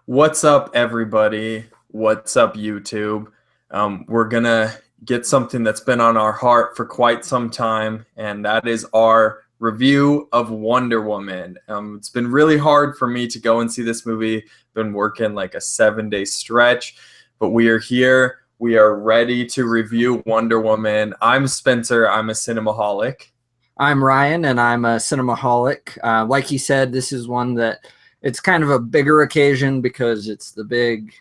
What's up, everybody? What's up, YouTube? We're gonna get something that's been on our heart for quite some time, and that is our review of Wonder Woman. It's been really hard for me to go and see this movie. Been working like a 7-day stretch, but we are here. We are ready to review Wonder Woman. I'm Spencer. I'm a cinemaholic. I'm Ryan, and I'm a cinemaholic. Like he said, this is one that it's kind of a bigger occasion because it's the big,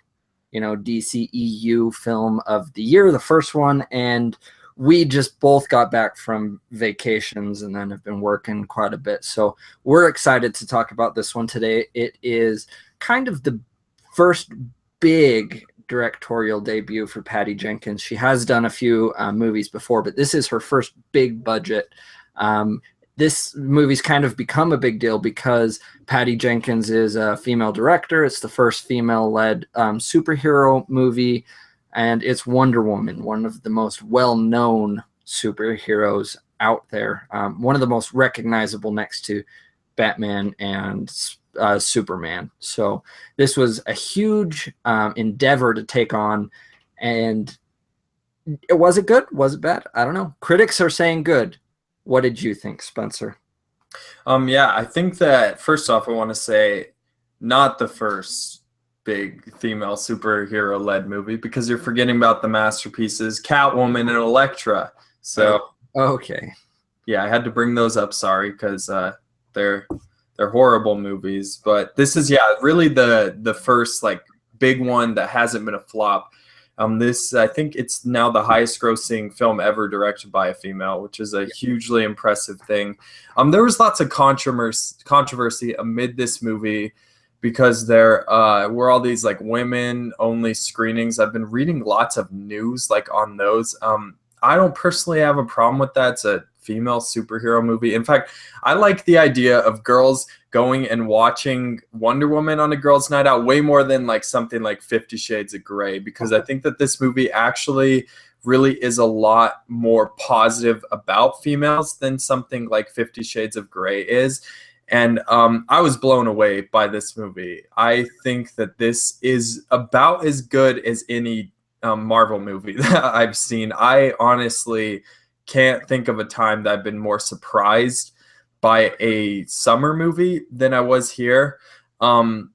DCEU film of the year, the first one, and we just both got back from vacations and then have been working quite a bit. So we're excited to talk about this one today. It is kind of the first big directorial debut for Patty Jenkins. She has done a few movies before, but this is her first big budget. This movie's kind of become a big deal because Patty Jenkins is a female director. It's the first female-led superhero movie, and it's Wonder Woman, one of the most well-known superheroes out there, one of the most recognizable next to Batman and Superman. So this was a huge endeavor to take on, and was it good? Was it bad? I don't know. Critics are saying good. What did you think, Spencer? Yeah, I think that first off, I want to say not the first big female superhero-led movie because you're forgetting about the masterpieces Catwoman and Elektra. So, okay, yeah, I had to bring those up. Sorry, because they're horrible movies. But this is really the first like big one that hasn't been a flop. I think it's now the highest grossing film ever directed by a female, which is a hugely impressive thing. There was lots of controversy amid this movie because there were all these like women only screenings. I've been reading lots of news like on those. I don't personally have a problem with that. It's a female superhero movie. In fact, I like the idea of girls going and watching Wonder Woman on a girls' night out way more than like something like 50 Shades of Grey, because I think that this movie actually really is a lot more positive about females than something like 50 Shades of Grey is. And I was blown away by this movie. I think that this is about as good as any Marvel movie that I've seen. I honestly can't think of a time that I've been more surprised by a summer movie than I was here. And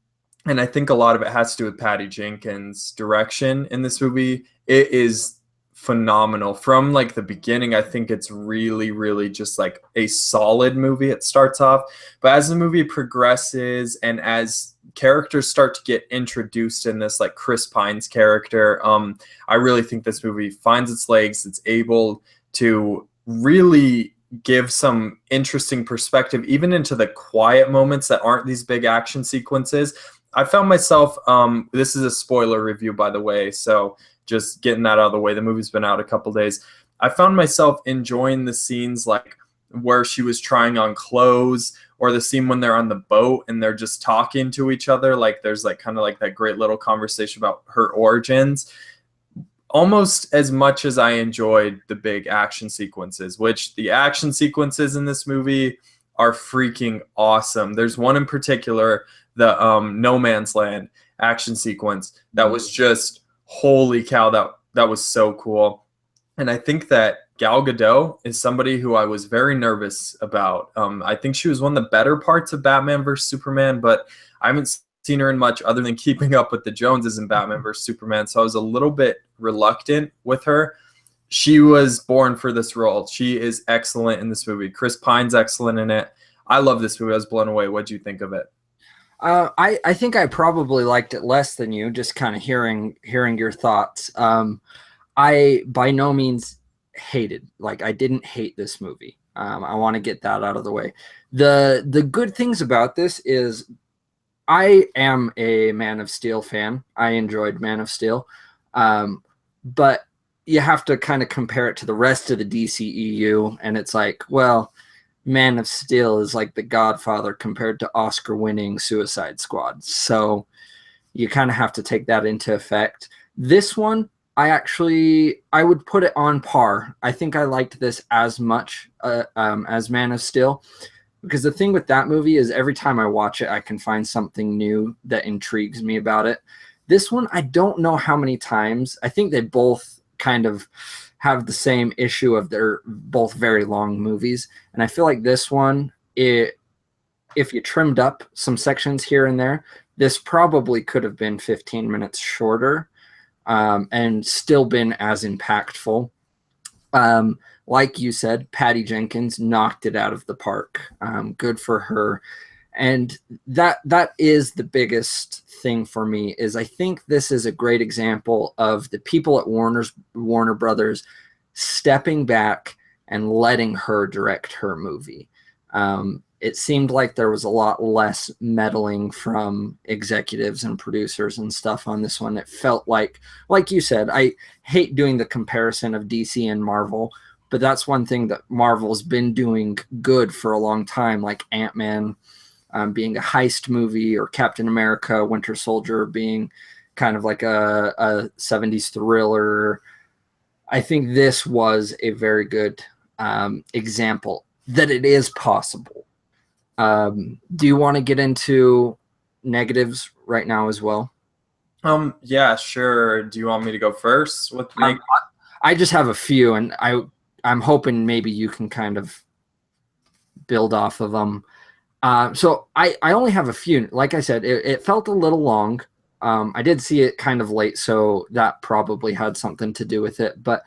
I think a lot of it has to do with Patty Jenkins' direction in this movie. It is phenomenal. From like the beginning, I think it's really, really just like a solid movie. It starts off, but as the movie progresses and as characters start to get introduced in this, like Chris Pine's character, I really think this movie finds its legs. It's able to really give some interesting perspective even into the quiet moments that aren't these big action sequences. I found myself, this is a spoiler review, by the way, so just getting that out of the way. The movie's been out a couple days. I found myself enjoying the scenes like where she was trying on clothes, or the scene when they're on the boat and they're just talking to each other. Like there's like kind of like that great little conversation about her origins, almost as much as I enjoyed the big action sequences, which the action sequences in this movie are freaking awesome. There's one in particular, the No Man's Land action sequence that was just, holy cow, that was so cool. And I think that Gal Gadot is somebody who I was very nervous about. I think she was one of the better parts of Batman vs. Superman, but I haven't seen her in much other than Keeping Up with the Joneses in Batman vs. Superman, so I was a little bit reluctant with her. She was born for this role. She is excellent in this movie. Chris Pine's excellent in it. I love this movie. I was blown away. What do you think of it? I think I probably liked it less than you, just kind of hearing your thoughts. I by no means hated, like I didn't hate this movie. I want to get that out of the way. The good things about this is I am a Man of Steel fan. I enjoyed Man of Steel. But you have to kind of compare it to the rest of the DCEU, and it's like, well, Man of Steel is like The Godfather compared to Oscar-winning Suicide Squad. So you kind of have to take that into effect. This one, I would put it on par. I think I liked this as much as Man of Steel. because the thing with that movie is every time I watch it, I can find something new that intrigues me about it. This one, I don't know how many times. I think they both kind of have the same issue of they're both very long movies. And I feel like this one, if you trimmed up some sections here and there, this probably could have been 15 minutes shorter, and still been as impactful. Like you said, Patty Jenkins knocked it out of the park. Good for her. And that is the biggest thing for me, is I think this is a great example of the people at Warner Brothers stepping back and letting her direct her movie. It seemed like there was a lot less meddling from executives and producers and stuff on this one. It felt like you said, I hate doing the comparison of DC and Marvel, but that's one thing that Marvel's been doing good for a long time, like Ant-Man being a heist movie, or Captain America, Winter Soldier being kind of like a 70s thriller. I think this was a very good example that it is possible. Do you want to get into negatives right now as well? Yeah, sure. Do you want me to go first with I just have a few, and I'm hoping maybe you can kind of build off of them. So I only have a few. Like I said, it felt a little long. I did see it kind of late, so that probably had something to do with it. But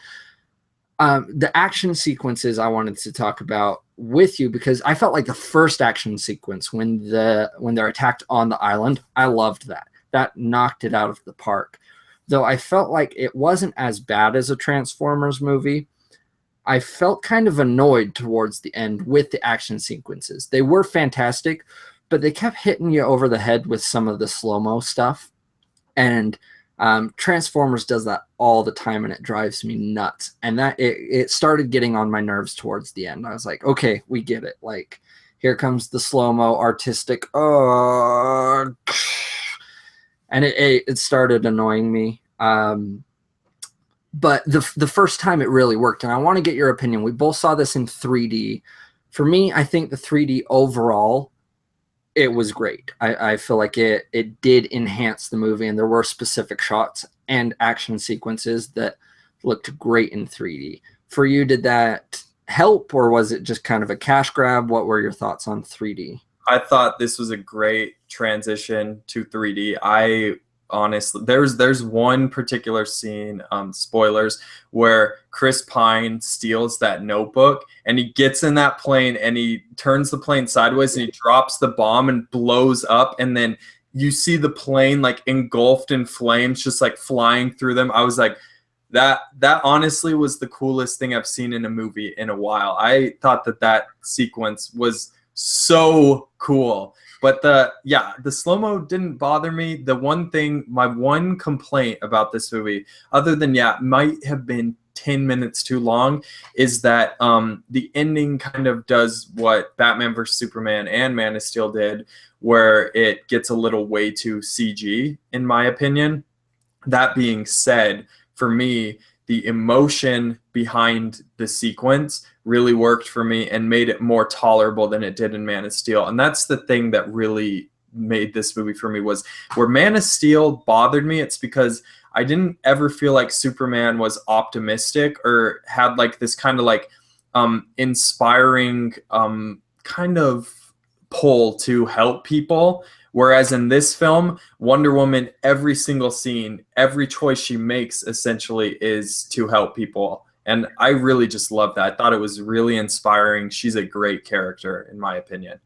the action sequences I wanted to talk about with you, because I felt like the first action sequence when they're attacked on the island, I loved that. That knocked it out of the park. Though I felt like it wasn't as bad as a Transformers movie, I felt kind of annoyed towards the end with the action sequences. They were fantastic, but they kept hitting you over the head with some of the slow-mo stuff. And Transformers does that all the time, and it drives me nuts. And that it started getting on my nerves towards the end. I was like, okay, we get it. Like, here comes the slow-mo artistic, and it started annoying me. But the first time it really worked, and I want to get your opinion. We both saw this in 3D. For me, I think the 3D overall, it was great. I feel like it did enhance the movie, and there were specific shots and action sequences that looked great in 3D. For you, did that help, or was it just kind of a cash grab? What were your thoughts on 3D? I thought this was a great transition to 3D. I honestly, there's one particular scene, spoilers, where Chris Pine steals that notebook, and he gets in that plane and he turns the plane sideways and he drops the bomb and blows up, and then you see the plane like engulfed in flames, just like flying through them. I was like, that honestly was the coolest thing I've seen in a movie in a while. I thought that sequence was so cool. But the slow-mo didn't bother me. The one thing, my one complaint about this movie, other than it might have been 10 minutes too long, is that the ending kind of does what Batman vs. Superman and Man of Steel did, where it gets a little way too CG, in my opinion. That being said, for me, the emotion behind the sequence really worked for me and made it more tolerable than it did in Man of Steel. And that's the thing that really made this movie for me, was where Man of Steel bothered me. It's because I didn't ever feel like Superman was optimistic or had like this kind of like inspiring kind of pull to help people. Whereas in this film, Wonder Woman, every single scene, every choice she makes essentially is to help people. And I really just love that. I thought it was really inspiring. She's a great character, in my opinion.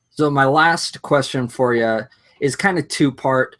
So my last question for you is kind of two-part.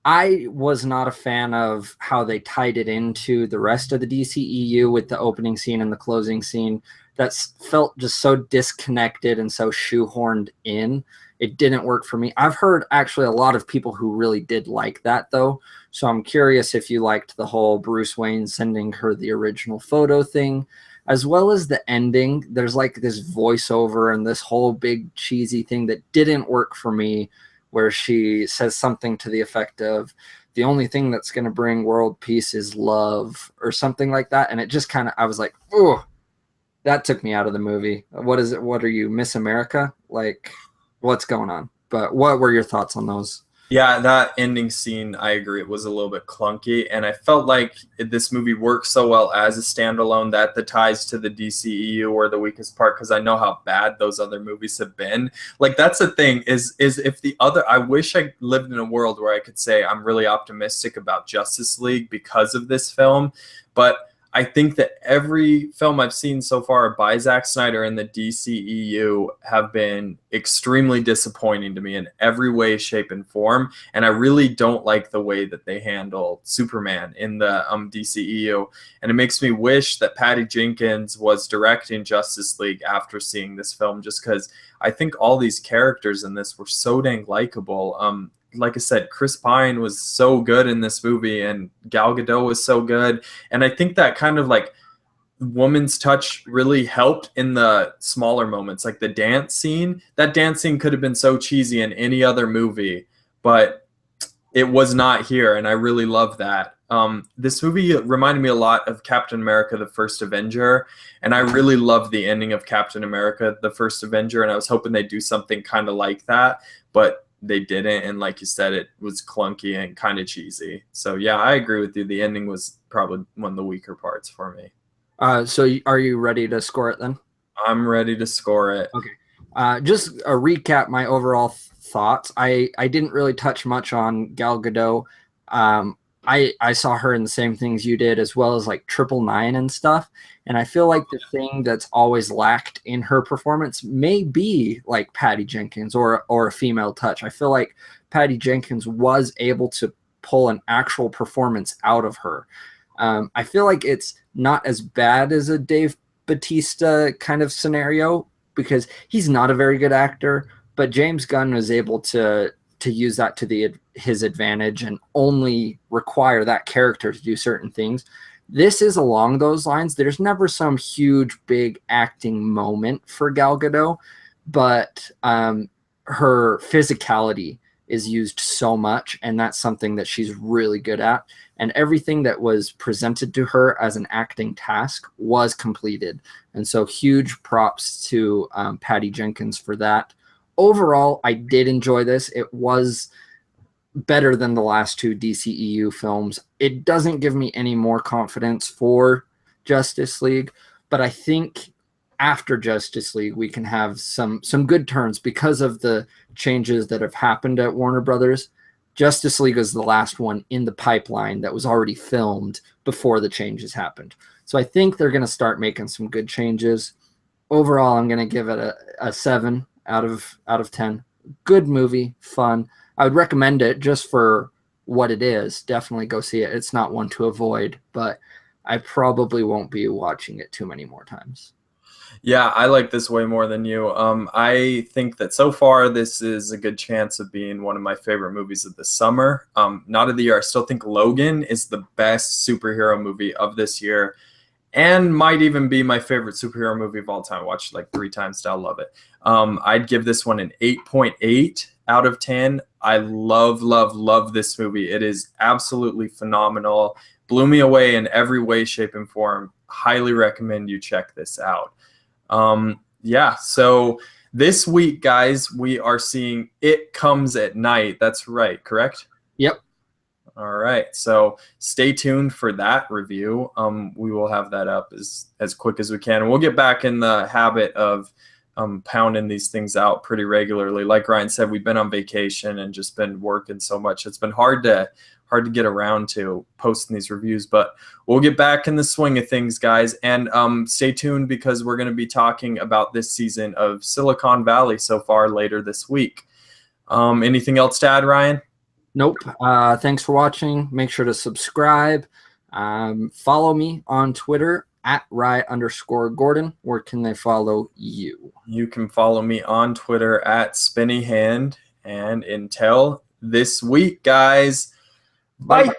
I was not a fan of how they tied it into the rest of the DCEU with the opening scene and the closing scene. That felt just so disconnected and so shoehorned in. It didn't work for me. I've heard actually a lot of people who really did like that, though. So I'm curious if you liked the whole Bruce Wayne sending her the original photo thing, as well as the ending. There's like this voiceover and this whole big cheesy thing that didn't work for me, where she says something to the effect of, the only thing that's going to bring world peace is love, or something like that. And it just kind of, I was like, oh, that took me out of the movie. What is it? What are you, Miss America? Like, what's going on? But what were your thoughts on those? Yeah, that ending scene, I agree, it was a little bit clunky, and I felt like this movie worked so well as a standalone that the ties to the DCEU were the weakest part, because I know how bad those other movies have been. Like, that's the thing, is if the other, I wish I lived in a world where I could say I'm really optimistic about Justice League because of this film, but I think that every film I've seen so far by Zack Snyder in the DCEU have been extremely disappointing to me in every way, shape, and form. And I really don't like the way that they handle Superman in the DCEU. And it makes me wish that Patty Jenkins was directing Justice League after seeing this film, just because I think all these characters in this were so dang likable. Like I said, Chris Pine was so good in this movie, and Gal Gadot was so good. And I think that kind of like woman's touch really helped in the smaller moments, like the dance scene. That dance scene could have been so cheesy in any other movie, but it was not here, and I really love that. This movie reminded me a lot of Captain America, the First Avenger, and I really loved the ending of Captain America, the First Avenger, and I was hoping they'd do something kind of like that, but they didn't, and like you said, it was clunky and kind of cheesy. So yeah, I agree with you. The ending was probably one of the weaker parts for me. So are you ready to score it then? I'm ready to score it. Okay. Just a recap my overall thoughts. I didn't really touch much on Gal Gadot. I saw her in the same things you did, as well as like 999 and stuff. And I feel like the thing that's always lacked in her performance may be like Patty Jenkins or a female touch. I feel like Patty Jenkins was able to pull an actual performance out of her. I feel like it's not as bad as a Dave Bautista kind of scenario, because he's not a very good actor, but James Gunn was able to use that to his advantage and only require that character to do certain things. This is along those lines. There's never some huge, big acting moment for Gal Gadot, but her physicality is used so much, and that's something that she's really good at. And everything that was presented to her as an acting task was completed. And so huge props to Patty Jenkins for that. Overall, I did enjoy this. It was better than the last two DCEU films. It doesn't give me any more confidence for Justice League, but I think after Justice League, we can have some good turns because of the changes that have happened at Warner Brothers. Justice League is the last one in the pipeline that was already filmed before the changes happened. So I think they're going to start making some good changes. Overall, I'm going to give it a 7 out of 10. Good movie, fun. I would recommend it just for what it is. Definitely go see it. It's not one to avoid, but I probably won't be watching it too many more times. Yeah, I like this way more than you. I think that so far this is a good chance of being one of my favorite movies of the summer. Not of the year. I still think Logan is the best superhero movie of this year, and might even be my favorite superhero movie of all time. I watched it like 3 times now. Love it. I'd give this one an 8.8 out of 10. I love this movie. It is absolutely phenomenal. Blew me away in every way, shape, and form. Highly recommend you check this out. Yeah, so this week, guys, we are seeing It Comes at Night. That's right, correct? Yep. All right, so stay tuned for that review. We will have that up as quick as we can, and we'll get back in the habit of pounding these things out pretty regularly. Like Ryan said, we've been on vacation and just been working so much. It's been hard to get around to posting these reviews, but we'll get back in the swing of things, guys. And stay tuned, because we're going to be talking about this season of Silicon Valley so far later this week. Anything else to add, Ryan? Nope. Thanks for watching. Make sure to subscribe. Follow me on Twitter at @Rye_Gordon. Where can they follow you? You can follow me on Twitter at SpinnyHand. And until this week, guys, bye.